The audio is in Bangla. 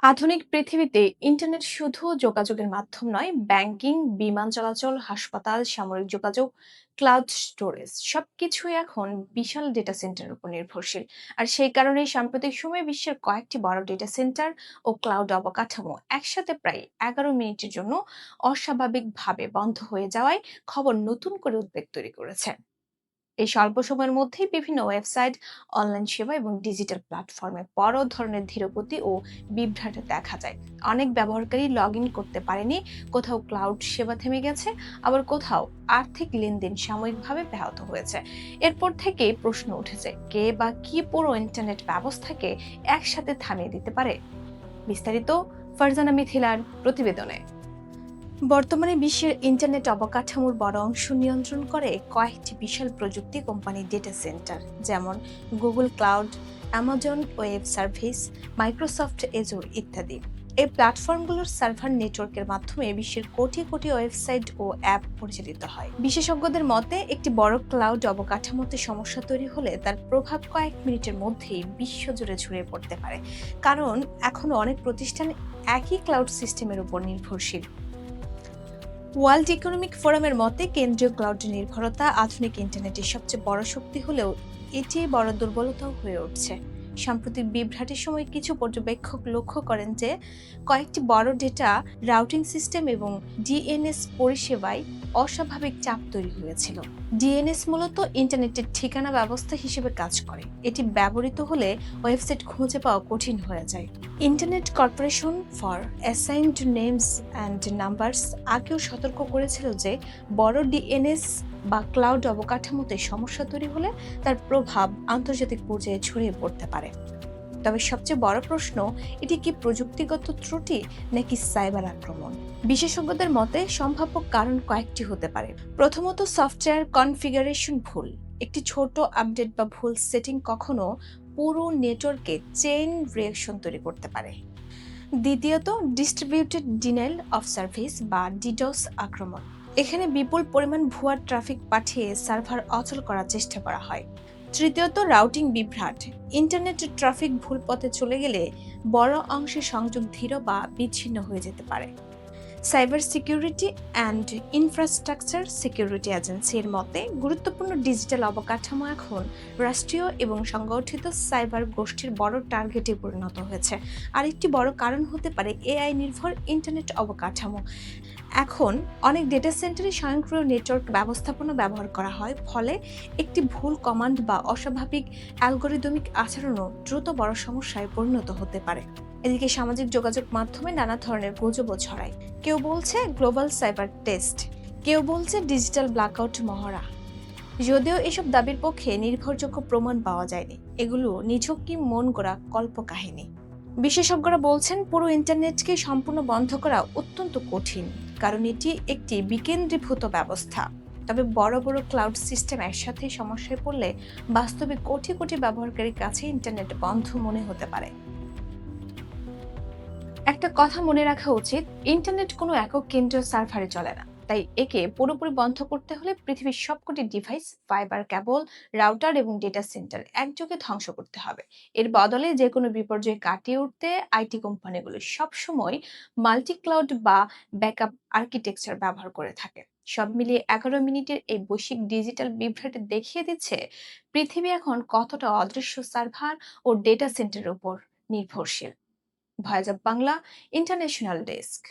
আধুনিক পৃথিবীতে ইন্টারনেট শুধু যোগাযোগের মাধ্যম নয়, ব্যাংকিং, বিমান চলাচল, হাসপাতাল, সামরিক যোগাযোগ, ক্লাউড স্টোরেজ সবকিছুই এখন বিশাল ডেটা সেন্টারের উপর নির্ভরশীল। আর সেই কারণেই সাম্প্রতিক সময়ে বিশ্বের কয়েকটি বড় ডেটা সেন্টার ও ক্লাউড অবকাঠামো একসাথে প্রায় 11 মিনিটের জন্য অস্বাভাবিকভাবে বন্ধ হয়ে যাওয়ায় খবর নতুন করে উদ্বেগ তৈরি করেছে। এই স্বল্প সময়ের মধ্যেই বিভিন্ন ওয়েবসাইট, অনলাইন সেবা এবং ডিজিটাল প্ল্যাটফর্মে বড় ধরনের ধীরগতি ও বিভ্রাট দেখা যায়। অনেক ব্যবহারকারী লগ ইন করতে পারেনি, কোথাও ক্লাউড সেবা থেমে গেছে, আবার কোথাও আর্থিক লেনদেন সাময়িকভাবে ব্যাহত হয়েছে। এরপর থেকে প্রশ্ন উঠেছে, কে বা কি পুরো ইন্টারনেট ব্যবস্থাকে একসাথে থামিয়ে দিতে পারে? বিস্তারিত ফারজানা মিথিলার প্রতিবেদনে। বর্তমানে বিশ্বের ইন্টারনেট অবকাঠামোর বড় অংশ নিয়ন্ত্রণ করে কয়েকটি বিশাল প্রযুক্তি কোম্পানি ডেটা সেন্টার, যেমন Google cloud, Amazon web service, Microsoft এজুর ইত্যাদি। এই প্ল্যাটফর্মগুলোর সার্ভার নেটওয়ার্কের মাধ্যমে বিশ্বের কোটি কোটি ওয়েবসাইট ও অ্যাপ পরিচালিত হয়। বিশেষজ্ঞদের মতে, একটি বড় ক্লাউড অবকাঠামোতে সমস্যা তৈরি হলে তার প্রভাব কয়েক মিনিটের মধ্যেই বিশ্বজুড়ে ছড়িয়ে পড়তে পারে, কারণ এখনো অনেক প্রতিষ্ঠান একই ক্লাউড সিস্টেমের উপর নির্ভরশীল। ওয়ার্ল্ড ইকোনমিক ফোরামের মতে, কেন্দ্রীয় ক্লাউড নির্ভরতা আধুনিক ইন্টারনেটের সবচেয়ে বড় শক্তি হলেও এটি বড় দুর্বলতাও হয়ে উঠছে। সাম্প্রতিক বিভ্রাটের সময় কিছু পর্যবেক্ষক লক্ষ্য করেন যে কয়েকটি বড় ডেটা রাউটিং সিস্টেম এবং ডিএনএস পরিষেবায় অস্বাভাবিক চাপ তৈরি হয়েছিল। ডিএনএস মূলত ইন্টারনেটের ঠিকানা ব্যবস্থা হিসেবে কাজ করে। এটি ব্যবহৃত হলে ওয়েবসাইট খুঁজে পাওয়া কঠিন হয়ে যায়। Internet corporation for assigned names and numbers আগেও সতর্ক করেছিল যে বড় ডিএনএস বা ক্লাউড অবকাঠামোতে সমস্যা তৈরি হলে তার প্রভাব আন্তর্জাতিক পর্যায়ে ছড়িয়ে পড়তে পারে। তবে সবচেয়ে বড় প্রশ্ন, এটি কি প্রযুক্তিগত ত্রুটি নাকি সাইবার আক্রমণ? বিশেষজ্ঞদের মতে সম্ভাব্য কারণ কয়েকটি হতে পারে। প্রথমত, সফটওয়্যার কনফিগারেশন ভুল। একটি ছোট আপডেট বা ভুল সেটিং কখনো পুরো নেটওয়ার্কে চেইন রিঅ্যাকশন তৈরি করতে পারে। দ্বিতীয়ত, ডিস্ট্রিবিউটেড ডিনাইল অফ সার্ভিস বা ডিডোস আক্রমণ। এখানে বিপুল পরিমাণ ভুয়া ট্রাফিক পাঠিয়ে সার্ভার অচল করার চেষ্টা করা হয়। তৃতীয়ত, রাউটিং বিভ্রাট। ইন্টারনেট ট্রাফিক ভুল পথে চলে গেলে বড় অংশে সংযোগ ধীর বা বিচ্ছিন্ন হয়ে যেতে পারে। Cyber security and infrastructure security এজেন্সির মতে, গুরুত্বপূর্ণ ডিজিটাল অবকাঠামো এখন রাষ্ট্রীয় এবং সংগঠিত সাইবার গোষ্ঠীর বড় টার্গেটে পরিণত হয়েছে। আরেকটি বড় কারণ হতে পারে এআই নির্ভর ইন্টারনেট অবকাঠামো। এখন অনেক ডেটা সেন্টারে স্বয়ংক্রিয় নেটওয়ার্ক ব্যবস্থাপনা ব্যবহার করা হয়, ফলে একটি ভুল কমান্ড বা অস্বাভাবিক অ্যালগরিদমিক আচরণও দ্রুত বড় সমস্যায় পরিণত হতে পারে। এদিকে সামাজিক যোগাযোগ মাধ্যমে নানা ধরনের গুজবও ছড়ায়। কেউ বলছে গ্লোবাল সাইবার টেস্ট, কেউ বলছে ডিজিটাল ব্ল্যাকআউট মহড়া। যদিও এসব দাবির পক্ষে নির্ভরযোগ্য প্রমাণ পাওয়া যায়নি, এগুলো নিছক কি মন গড়া কল্পকাহিনী। বিশেষজ্ঞরা বলছেন, পুরো ইন্টারনেটকে সম্পূর্ণ বন্ধ করা অত্যন্ত কঠিন, কারণ এটি একটি বিকেন্দ্রীভূত ব্যবস্থা। তবে বড় বড় ক্লাউড সিস্টেম একসাথে সমস্যায় পড়লে বাস্তবে কোটি কোটি ব্যবহারকারীর কাছে ইন্টারনেট বন্ধ মনে হতে পারে। একটা কথা মনে রাখা উচিত, ইন্টারনেট কোনো একক কেন্দ্রীয় সার্ভারে চলে না। তাই একে পুরোপুরি বন্ধ করতে হলে পৃথিবীর সবকটি ডিভাইস, ফাইবার কেবল, রাউটার এবং ডেটা সেন্টার একযোগে ধ্বংস করতে হবে। এর বদলে যে কোনো বিপর্যয় কাটিয়ে উঠতে আইটি কোম্পানিগুলো সবসময় মাল্টি ক্লাউড বা ব্যাকআপ আর্কিটেকচার ব্যবহার করে থাকে। সব মিলিয়ে 11 মিনিটের এই বৈশ্বিক ডিজিটাল বিভ্রাটে দেখিয়ে দিচ্ছে পৃথিবী এখন কতটা অদৃশ্য সার্ভার ও ডেটা সেন্টারের উপর নির্ভরশীল। Voice of Bangla, international desk.